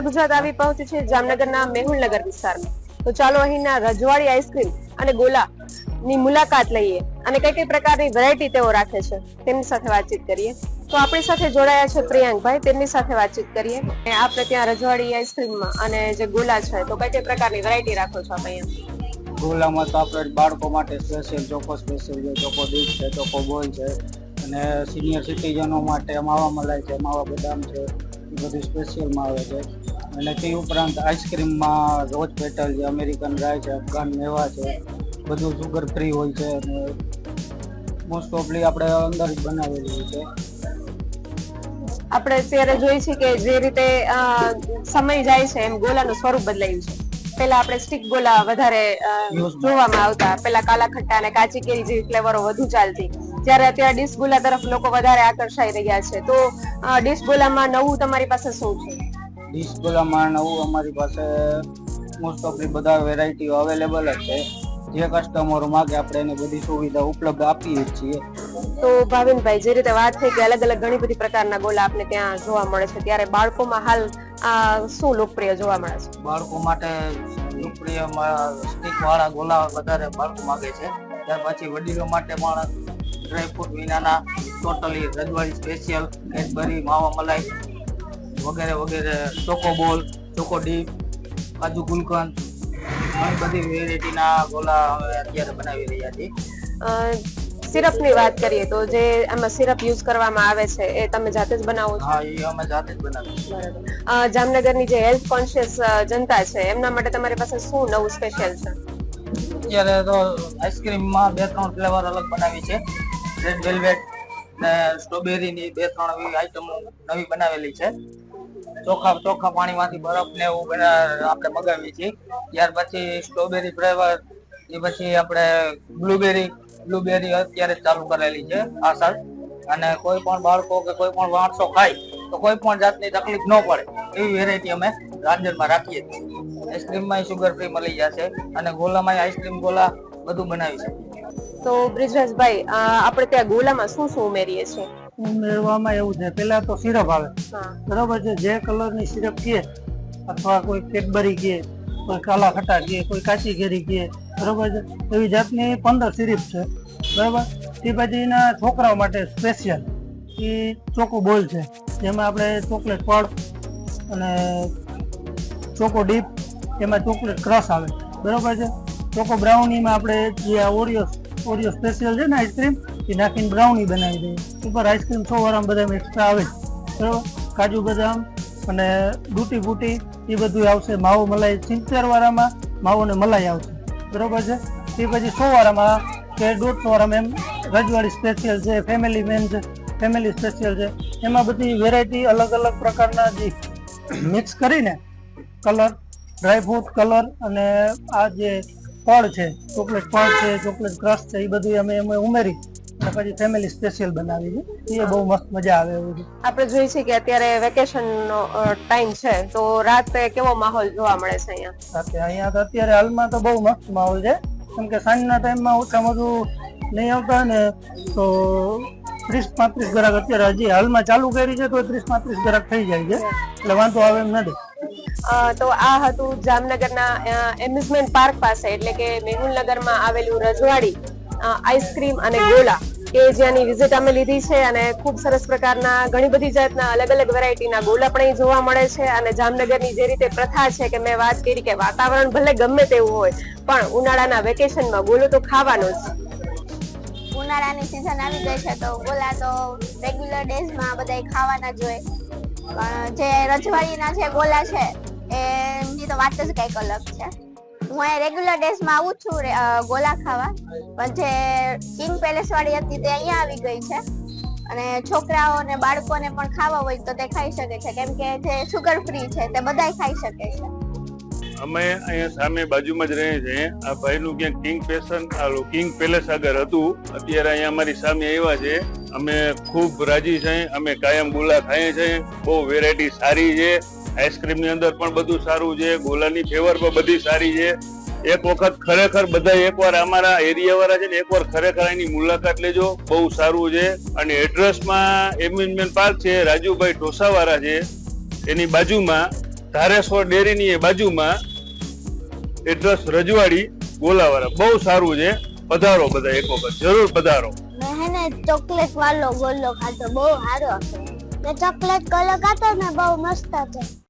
Star Gujarat આવી પહોંચ્યું છે જામનગરના મેહુલનગર વિસ્તારમાં। તો ચાલો અહીંના રજવાડી આઈસ્ક્રીમ અને ગોલા ની મુલાકાત લઈએ અને કઈ કઈ પ્રકારની વેરાયટી તેઓ રાખે છે તેમની સાથે વાતચીત કરીએ। તો આપણી સાથે જોડાયા છે પ્રિયાંકભાઈ, તેમની સાથે વાતચીત કરીએ। આપણે ત્યાં રજવાડી આઈસ્ક્રીમમાં અને જે ગોલા છે તો કઈ કઈ પ્રકારની વેરાયટી રાખો છો આપ અહીંયા? ગોલામાં તો આપણે બાળકો માટે સ્પેશિયલ ચોકો સ્પેશિયલ છે, ચોકો ડીપ છે, ચોકો બોલ છે, અને સિનિયર સિટીઝનો માટે માવા મલાઈ છે, માવા બદામ છે, એ બધું સ્પેશિયલમાં આવે છે। અને તે ઉપરાંત આઈસ્ક્રીમમાં રોજ પેટલ છે, અમેરિકન ડ્રાય છે, અફઘાન મેવા છે, બધું સુગર ફ્રી હોય છે અને મોસ્ટ ઓફલી આપણે અંદર જ બનાવેલી હોય છે। આપણે અત્યારે જોઈ છે કે જે રીતે સમય જાય છે એમ ગોલાનું સ્વરૂપ બદલાયું છે। પેલા આપણે સ્ટીક ગોલા વધારે જોવામાં આવતા, પેલા કાલા ખટ્ટા અને કાચી કેરી જેવી ફ્લેવરો વધુ ચાલતી, જ્યારે અત્યારે ડીશ ગોલા તરફ લોકો વધારે આકર્ષાઈ રહ્યા છે। તો ડીશ ગોલામાં નવું તમારી પાસે શું છે? ડીશ ગોલામાં નવું અમારી પાસે મોસ્ટ ઓફલી બધા વેરાયટીઓ અવેલેબલ જ છે। જે કસ્ટમરો માગે આપણે એને બધી સુવિધા ઉપલબ્ધ આપીએ છીએ। તો ભાવિનભાઈ, જે રીતે વાત થઈ કે અલગ અલગ ઘણી બધી પ્રકારના ગોલા આપણે ત્યાં જોવા મળે છે, ત્યારે બાળકોમાં હાલ શું લોકપ્રિય જોવા મળે છે? બાળકો માટે લોકપ્રિય સ્ટીક વાળા ગોલા વધારે બાળકો માંગે છે। ત્યાર પછી વડીલો માટે પણ ડ્રાયફ્રૂટ વિનાના ટોટલી રજવાડી સ્પેશિયલ, કેડબરી, માવા મલાઈ વગેરે વગેરે, ચોકો બોલ, ચોકો ડીપ, કાજુ ગુલકંદ, ઘણી બધી વેરાયટીના ગોલા અમે અત્યારે બનાવી રહ્યા છીએ। સિરપની વાત કરીએ તો જે આમાં સિરપ યુઝ કરવામાં આવે છે એ તમે જાતે જ બનાવો છો? હા, એ અમે જાતે જ બનાવીએ છીએ। બરાબર। જામનગરની જે હેલ્થ કોન્શિયસ જનતા છે એમના માટે તમારી પાસે શું નવું સ્પેશિયલ છે? અત્યારે તો આઈસ્ક્રીમમાં 2-3 ફ્લેવર અલગ બનાવી છે, રેડ વેલ્વેટ ને સ્ટ્રોબેરીની 2-3 એવી આઈટમ નવી બનાવેલી છે। ચોખા પાણીમાંથી બરફ ને એવું આપણે મગાવીએ છીએ। ત્યાર પછી સ્ટ્રોબેરી ફ્લેવર, એ પછી આપણે બ્લુબેરી અત્યારે ચાલુ કરેલી છે આ સાલ। અને કોઈ પણ બાળકો કે કોઈ પણ માણસો ખાય તો કોઈ પણ જાતની તકલીફ ન પડે એવી વેરાયટી અમે રાંધણમાં રાખીએ છીએ। આઈસ્ક્રીમમાં સુગર ફ્રી મળી જશે અને ગોલામાં આઈસ્ક્રીમ ગોલા બધું બનાવી શકીએ। તો બ્રિજરાજભાઈ, આપણે ત્યાં ગોલામાં શું શું ઉમેરીએ છીએ? ઉમેરવામાં એવું છે, પેલા તો સિરપ આવે, બરોબર છે, જે કલરની સિરપ કહે અથવા કોઈ કેડબરી કહે, કોઈ કાલા ખટા કહે, કોઈ કાચી કેરી કહે, બરોબર છે, એવી જાતની 15 સિરપ છે, બરોબર। તે પછી એના છોકરાઓ માટે સ્પેશિયલ એ ચોકો બોલ છે, જેમાં આપણે ચોકલેટ પડ અને ચોકો ડીપ, એમાં ચોકલેટ ક્રશ આવે, બરોબર છે। ચોકો બ્રાઉનીમાં આપણે જે ઓરિયો સ્પેશિયલ છે ને આઈસ્ક્રીમ, એ નાખીને બ્રાઉની બનાવી દઈએ। ઉપર આઈસ્ક્રીમ 100 વાળા બદામ એક્સ્ટ્રા આવે, બરોબર, કાજુ બદામ અને ડૂટી ફૂટી એ બધું આવશે। માવો મલાઈ 70 વાળામાં માવો ને મલાઈ આવશે, બરોબર છે। તે પછી 100 વાળામાં કે 150 વાળામાં એમ રજવાડી સ્પેશિયલ છે, ફેમિલી મેન છે, ફેમિલી સ્પેશિયલ છે, એમાં બધી વેરાયટી અલગ અલગ પ્રકારના જે મિક્સ કરીને કલર, ડ્રાયફ્રૂટ કલર અને આ જે ફળ છે, ચોકલેટ ફળ છે, ચોકલેટ ક્રશ છે, એ બધું અમે ઉમેરી અને પછી ફેમિલી સ્પેશિયલ બનાવી છે। એ બહુ મસ્ત મજા આવે એવું છે। આપણે જોઈએ છીએ કે અત્યારે વેકેશનનો ટાઈમ છે, તો રાતે કેવો માહોલ જોવા મળે છે અહીંયા? અહીંયા તો અત્યારે હાલમાં તો બહુ મસ્ત માહોલ છે, કેમ કે સાંજના ટાઈમમાં ઓછામાં ઓછું નહીં આવતા ને તો 30-35 ગ્રાહક અત્યારે હજી હાલમાં ચાલુ કરી છે તો 30-35 ગ્રાહક થઈ જાય છે, એટલે વાંધો આવે એમ નથી। તો આ હતું જામનગરના એમ્યુઝમેન્ટ પાર્ક પાસે એટલે કે મેહુલનગરમાં આવેલું રજવાડી આઈસ્ક્રીમ અને ગોલા, કે જ્યાંની વિઝિટ અમે લીધી છે અને ખૂબ સરસ પ્રકારના ઘણી બધી જાતના અલગ અલગ વેરાયટીના ગોલા પણ અહીં જોવા મળે છે। અને જામનગરની જે રીતે પ્રથા છે કે મેં વાત કરી કે વાતાવરણ ભલે ગમે તેવું હોય પણ ઉનાળાના વેકેશનમાં ગોલો તો ખાવાનો જ। ઉનાળાની સીઝન આવી ગઈ છે તો ગોલા તો રેગ્યુલર ડેઝમાં બધાય ખાવાના જ હોય, પણ જે રજવાડીના જે ગોલા છે એમની તો વાત જ કંઈક અલગ છે। હું અહીંયા રેગ્યુલર ડેઝમાં આવું છું ગોલા ખાવા, પણ જે કિંગ પેલેસ વાળી હતી તે અહીંયા આવી ગઈ છે અને છોકરાઓ અને બાળકોને પણ ખાવા હોય તો તે ખાઈ શકે છે, કેમ કે જે શુગર ફ્રી છે તે બધાય ખાઈ શકે છે। અમે અહીંયા સામે બાજુમાં જ રહીએ છીએ। આ ભાઈનું ક્યાંક કિંગ પેલેસ આગળ હતું, અત્યારે અહીંયા અમારી સામે આવ્યા છે। અમે ખૂબ રાજી છીએ, અમે કાયમ ગોલા ખાઈએ છીએ, બહુ વેરાયટી સારી છે। આઈસ્ક્રીમની અંદર પણ બધું સારું છે, ગોલાની ફ્લેવર પણ બધી સારી છે। એક વખત ખરેખર બધા એકવાર અમારા એરિયા વાળા છે ને એકવાર ખરેખર એની મુલાકાત લેજો, બહુ સારું છે। અને એડ્રેસમાં એમ્યુઝમેન્ટ પાર્ક છે, રાજુભાઈ ઢોસાવાળા છે, એની બાજુમાં ધારેશ્વર ડેરીની એ બાજુમાં એડ્રેસ રજવાડી ગોલાવાળા. બહુ સારું છે, પધારો બધા એક વખત, જરૂર પધારો. મેં હે ને ચોકલેટ વાળો ગોલો ખાધો, બહુ સારો હતો. મેં ચોકલેટ ગોલો ખાધો ને બહુ મસ્ત હતો.